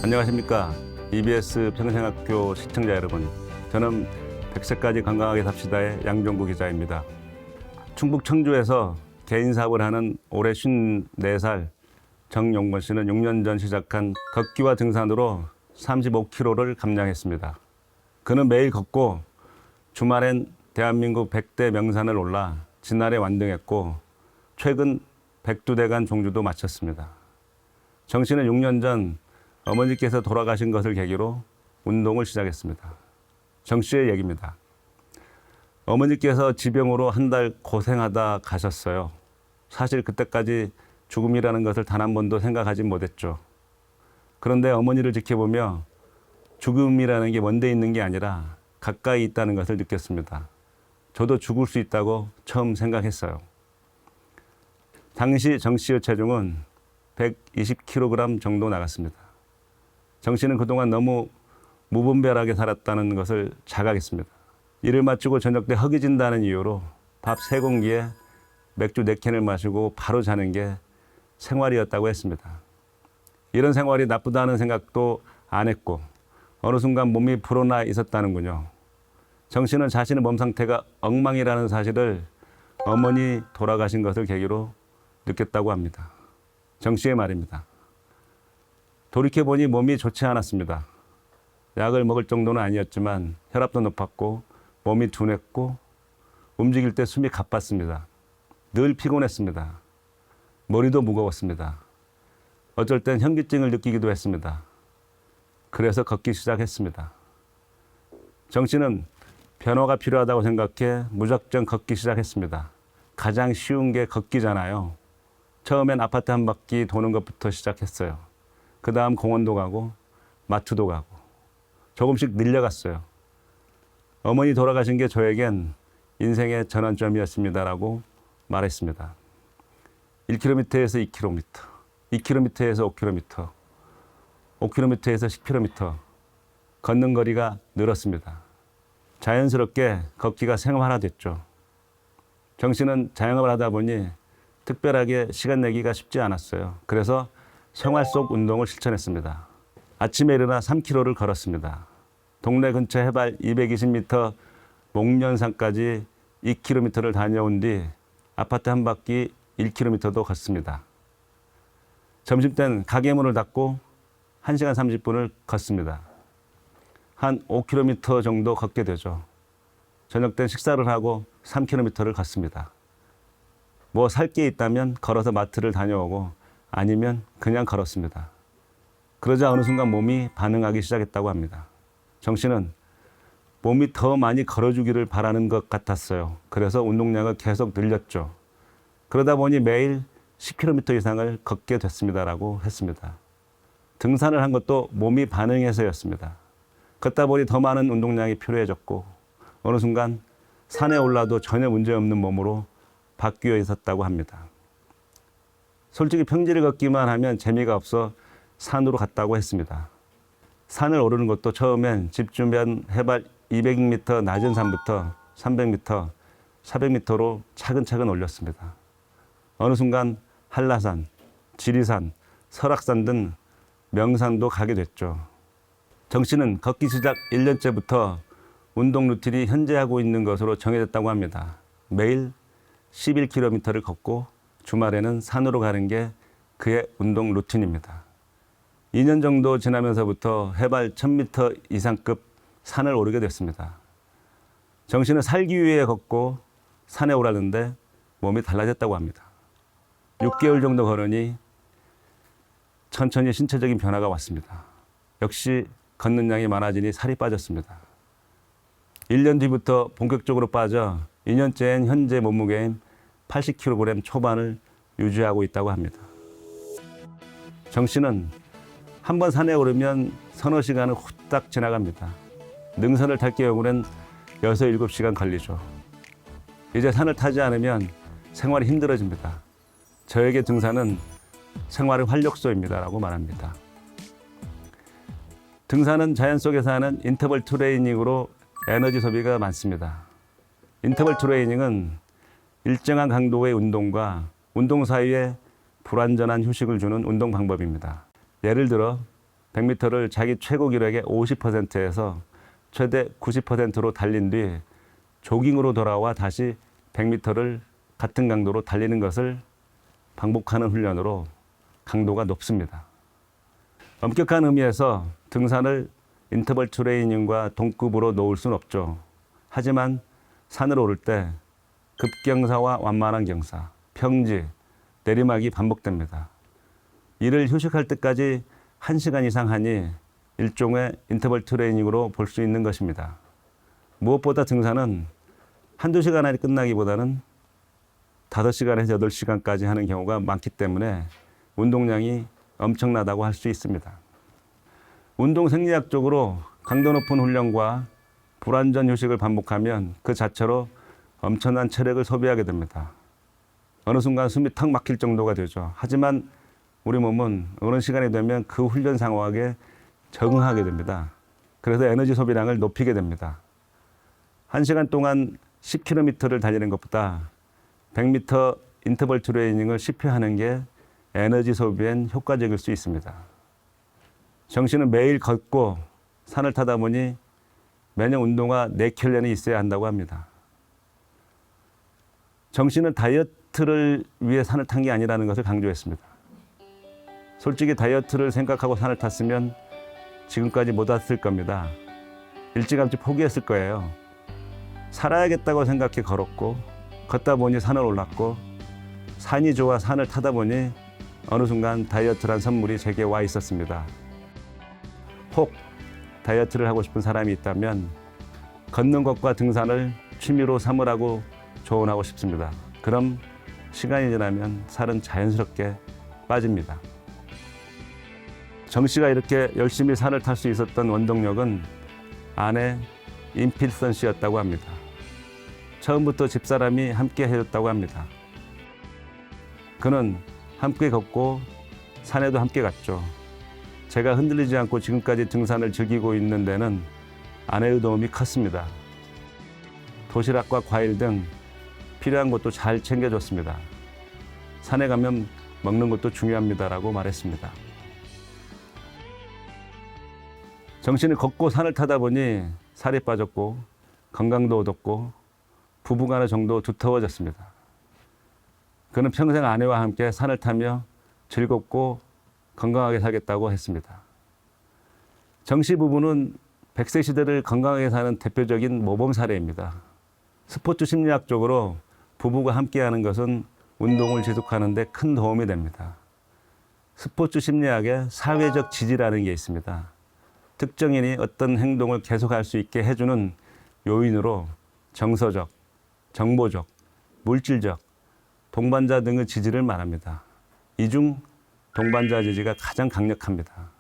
안녕하십니까. EBS 평생학교 시청자 여러분. 저는 100세까지 건강하게 삽시다의 양종구 기자입니다. 충북 청주에서 개인 사업을 하는 올해 54살 정용건 씨는 6년 전 시작한 걷기와 등산으로 35kg를 감량했습니다. 그는 매일 걷고 주말엔 대한민국 100대 명산을 올라 진날에 완등했고 최근 백두대간 종주도 마쳤습니다. 정 씨는 6년 전 어머니께서 돌아가신 것을 계기로 운동을 시작했습니다. 정 씨의 얘기입니다. 어머니께서 지병으로 한 달 고생하다 가셨어요. 사실 그때까지 죽음이라는 것을 단 한 번도 생각하지 못했죠. 그런데 어머니를 지켜보며 죽음이라는 게 먼데 있는 게 아니라 가까이 있다는 것을 느꼈습니다. 저도 죽을 수 있다고 처음 생각했어요. 당시 정 씨의 체중은 120kg 정도 나갔습니다. 정 씨는 그동안 너무 무분별하게 살았다는 것을 자각했습니다. 일을 마치고 저녁 때 허기진다는 이유로 밥 3공기에 맥주 4캔을 마시고 바로 자는 게 생활이었다고 했습니다. 이런 생활이 나쁘다는 생각도 안 했고 어느 순간 몸이 불어나 있었다는군요. 정 씨는 자신의 몸 상태가 엉망이라는 사실을 어머니 돌아가신 것을 계기로 느꼈다고 합니다. 정 씨의 말입니다. 돌이켜보니 몸이 좋지 않았습니다. 약을 먹을 정도는 아니었지만 혈압도 높았고 몸이 둔했고 움직일 때 숨이 가빴습니다. 늘 피곤했습니다. 머리도 무거웠습니다. 어쩔 땐 현기증을 느끼기도 했습니다. 그래서 걷기 시작했습니다. 정 씨는 변화가 필요하다고 생각해 무작정 걷기 시작했습니다. 가장 쉬운 게 걷기잖아요. 처음엔 아파트 한 바퀴 도는 것부터 시작했어요. 그 다음 공원도 가고 마트도 가고 조금씩 늘려갔어요. 어머니 돌아가신 게 저에겐 인생의 전환점이었습니다라고 말했습니다. 1km에서 2km, 2km에서 5km, 5km에서 10km 걷는 거리가 늘었습니다. 자연스럽게 걷기가 생활화됐죠. 정 씨는 자영업을 하다 보니 특별하게 시간 내기가 쉽지 않았어요. 그래서 생활 속 운동을 실천했습니다. 아침에 일어나 3km를 걸었습니다. 동네 근처 해발 220m 목련산까지 2km를 다녀온 뒤 아파트 한 바퀴 1km도 걷습니다. 점심땐 가게 문을 닫고 1시간 30분을 걷습니다. 한 5km 정도 걷게 되죠. 저녁 땐 식사를 하고 3km를 걷습니다. 뭐 살 게 있다면 걸어서 마트를 다녀오고 아니면 그냥 걸었습니다. 그러자 어느 순간 몸이 반응하기 시작했다고 합니다. 정 씨는 몸이 더 많이 걸어주기를 바라는 것 같았어요. 그래서 운동량을 계속 늘렸죠. 그러다 보니 매일 10km 이상을 걷게 됐습니다라고 했습니다. 등산을 한 것도 몸이 반응해서였습니다. 걷다 보니 더 많은 운동량이 필요해졌고 어느 순간 산에 올라도 전혀 문제없는 몸으로 바뀌어 있었다고 합니다. 솔직히 평지를 걷기만 하면 재미가 없어 산으로 갔다고 했습니다. 산을 오르는 것도 처음엔 집 주변 해발 200m 낮은 산부터 300m, 400m로 차근차근 올렸습니다. 어느 순간 한라산, 지리산, 설악산 등 명산도 가게 됐죠. 정 씨는 걷기 시작 1년째부터 운동 루틴이 현재 하고 있는 것으로 정해졌다고 합니다. 매일 11km를 걷고 주말에는 산으로 가는 게 그의 운동 루틴입니다. 2년 정도 지나면서부터 해발 1000m 이상급 산을 오르게 됐습니다. 정 씨는 살기 위해 걷고 산에 오르는데 몸이 달라졌다고 합니다. 6개월 정도 걸으니 천천히 신체적인 변화가 왔습니다. 역시 걷는 양이 많아지니 살이 빠졌습니다. 1년 뒤부터 본격적으로 빠져 2년째엔 현재 몸무게인 80kg 초반을 유지하고 있다고 합니다. 정 씨는 한 번 산에 오르면 서너 시간은 후딱 지나갑니다. 능선을 탈 경우는 6, 7시간 걸리죠. 이제 산을 타지 않으면 생활이 힘들어집니다. 저에게 등산은 생활의 활력소입니다라고 말합니다. 등산은 자연 속에서 하는 인터벌 트레이닝으로 에너지 소비가 많습니다. 인터벌 트레이닝은 일정한 강도의 운동과 운동 사이에 불완전한 휴식을 주는 운동 방법입니다. 예를 들어 100m를 자기 최고 기록의 50%에서 최대 90%로 달린 뒤 조깅으로 돌아와 다시 100m를 같은 강도로 달리는 것을 반복하는 훈련으로 강도가 높습니다. 엄격한 의미에서 등산을 인터벌 트레이닝과 동급으로 놓을 수는 없죠. 하지만 산을 오를 때 급경사와 완만한 경사, 평지, 내리막이 반복됩니다. 이를 휴식할 때까지 1시간 이상 하니 일종의 인터벌 트레이닝으로 볼 수 있는 것입니다. 무엇보다 등산은 한두 시간 안에 끝나기보다는 5시간에서 8시간까지 하는 경우가 많기 때문에 운동량이 엄청나다고 할 수 있습니다. 운동 생리학적으로 강도 높은 훈련과 불완전 휴식을 반복하면 그 자체로 엄청난 체력을 소비하게 됩니다. 어느 순간 숨이 턱 막힐 정도가 되죠. 하지만 우리 몸은 어느 시간이 되면 그 훈련 상황에 적응하게 됩니다. 그래서 에너지 소비량을 높이게 됩니다. 1시간 동안 10km를 달리는 것보다 100m 인터벌 트레이닝을 10회 하는 게 에너지 소비엔 효과적일 수 있습니다. 정 씨는 매일 걷고 산을 타다 보니 매년 운동화 4켤레는 있어야 한다고 합니다. 정 씨는 다이어트를 위해 산을 탄 게 아니라는 것을 강조했습니다. 솔직히 다이어트를 생각하고 산을 탔으면 지금까지 못 왔을 겁니다. 일찌감치 포기했을 거예요. 살아야겠다고 생각해 걸었고 걷다 보니 산을 올랐고 산이 좋아 산을 타다 보니 어느 순간 다이어트란 선물이 제게 와 있었습니다. 혹 다이어트를 하고 싶은 사람이 있다면 걷는 것과 등산을 취미로 삼으라고 조언하고 싶습니다. 그럼 시간이 지나면 살은 자연스럽게 빠집니다. 정 씨가 이렇게 열심히 산을 탈 수 있었던 원동력은 아내 임필선 씨였다고 합니다. 처음부터 집사람이 함께 해줬다고 합니다. 그는 함께 걷고 산에도 함께 갔죠. 제가 흔들리지 않고 지금까지 등산을 즐기고 있는 데는 아내의 도움이 컸습니다. 도시락과 과일 등 필요한 것도 잘 챙겨줬습니다. 산에 가면 먹는 것도 중요합니다라고 말했습니다. 정 씨는 걷고 산을 타다 보니 살이 빠졌고 건강도 얻었고 부부간의 정도 두터워졌습니다. 그는 평생 아내와 함께 산을 타며 즐겁고 건강하게 살겠다고 했습니다. 정 씨 부부는 100세 시대를 건강하게 사는 대표적인 모범 사례입니다. 스포츠 심리학적으로 부부가 함께하는 것은 운동을 지속하는 데 큰 도움이 됩니다. 스포츠 심리학에 사회적 지지라는 게 있습니다. 특정인이 어떤 행동을 계속할 수 있게 해주는 요인으로 정서적, 정보적, 물질적, 동반자 등의 지지를 말합니다. 이 중 동반자 지지가 가장 강력합니다.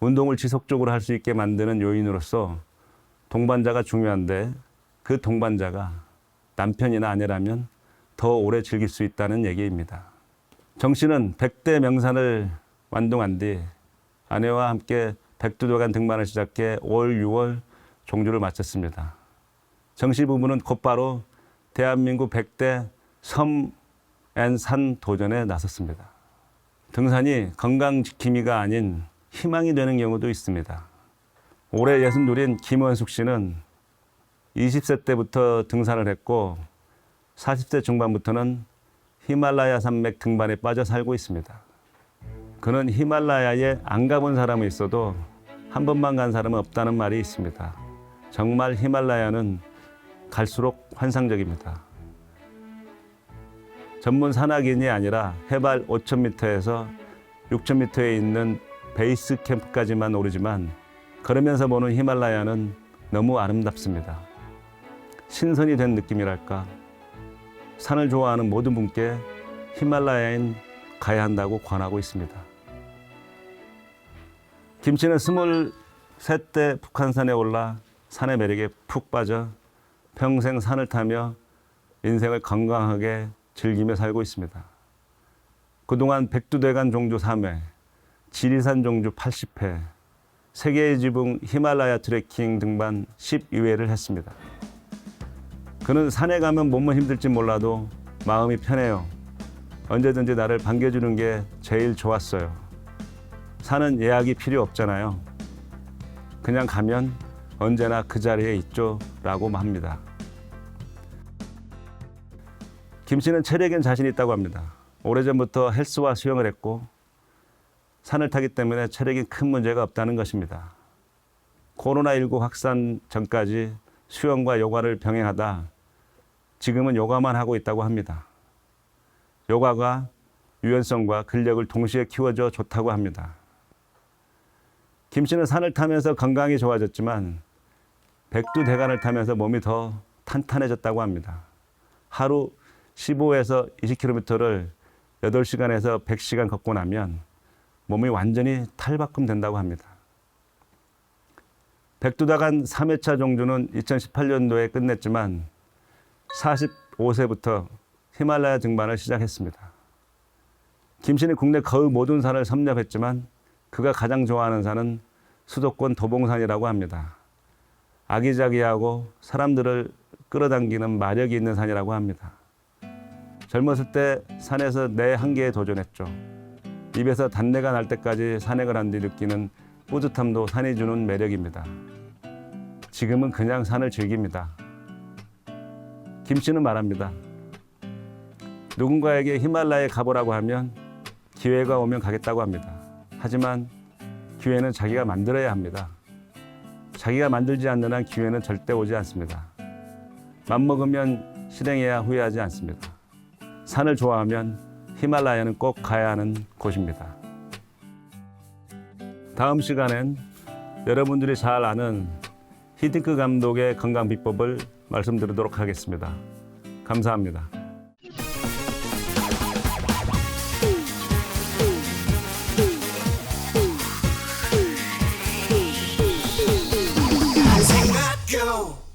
운동을 지속적으로 할 수 있게 만드는 요인으로서 동반자가 중요한데 그 동반자가 남편이나 아내라면 더 오래 즐길 수 있다는 얘기입니다. 정 씨는 100대 명산을 완동한 뒤 아내와 함께 백두대간 등반을 시작해 올 6월 종주를 마쳤습니다. 정 씨 부부는 곧바로 대한민국 100대 섬 앤 산 도전에 나섰습니다. 등산이 건강 지킴이가 아닌 희망이 되는 경우도 있습니다. 올해 62인 김원숙 씨는 20세 때부터 등산을 했고 40세 중반부터는 히말라야 산맥 등반에 빠져 살고 있습니다. 그는 히말라야에 안 가본 사람은 있어도 한 번만 간 사람은 없다는 말이 있습니다. 정말 히말라야는 갈수록 환상적입니다. 전문 산악인이 아니라 해발 5,000m에서 6,000m에 있는 베이스 캠프까지만 오르지만 걸으면서 보는 히말라야는 너무 아름답습니다. 신선이 된 느낌이랄까. 산을 좋아하는 모든 분께 히말라야엔 가야 한다고 권하고 있습니다. 김 씨는 23대 북한산에 올라 산의 매력에 푹 빠져 평생 산을 타며 인생을 건강하게 즐기며 살고 있습니다. 그동안 백두대간 종주 3회, 지리산 종주 80회, 세계의 지붕 히말라야 트레킹 등반 12회를 했습니다. 그는 산에 가면 몸은 힘들지 몰라도 마음이 편해요. 언제든지 나를 반겨주는 게 제일 좋았어요. 산은 예약이 필요 없잖아요. 그냥 가면 언제나 그 자리에 있죠 라고 합니다. 김 씨는 체력엔 자신 있다고 합니다. 오래전부터 헬스와 수영을 했고 산을 타기 때문에 체력에 큰 문제가 없다는 것입니다. 코로나19 확산 전까지 수영과 요가를 병행하다 지금은 요가만 하고 있다고 합니다. 요가가 유연성과 근력을 동시에 키워줘 좋다고 합니다. 김 씨는 산을 타면서 건강이 좋아졌지만 백두대간을 타면서 몸이 더 탄탄해졌다고 합니다. 하루 15에서 20km를 8시간에서 100시간 걷고 나면 몸이 완전히 탈바꿈 된다고 합니다. 백두대간 3회차 종주는 2018년도에 끝냈지만 45세부터 히말라야 등반을 시작했습니다. 김 씨는 국내 거의 모든 산을 섭렵했지만 그가 가장 좋아하는 산은 수도권 도봉산이라고 합니다. 아기자기하고 사람들을 끌어당기는 마력이 있는 산이라고 합니다. 젊었을 때 산에서 내 한계에 도전했죠. 입에서 단내가 날 때까지 산행을 한 뒤 느끼는 뿌듯함도 산이 주는 매력입니다. 지금은 그냥 산을 즐깁니다. 김 씨는 말합니다. 누군가에게 히말라야에 가보라고 하면 기회가 오면 가겠다고 합니다. 하지만 기회는 자기가 만들어야 합니다. 자기가 만들지 않는 한 기회는 절대 오지 않습니다. 맘먹으면 실행해야 후회하지 않습니다. 산을 좋아하면 히말라야는 꼭 가야 하는 곳입니다. 다음 시간엔 여러분들이 잘 아는 히딩크 감독의 건강 비법을 말씀드리도록 하겠습니다. 감사합니다. Go!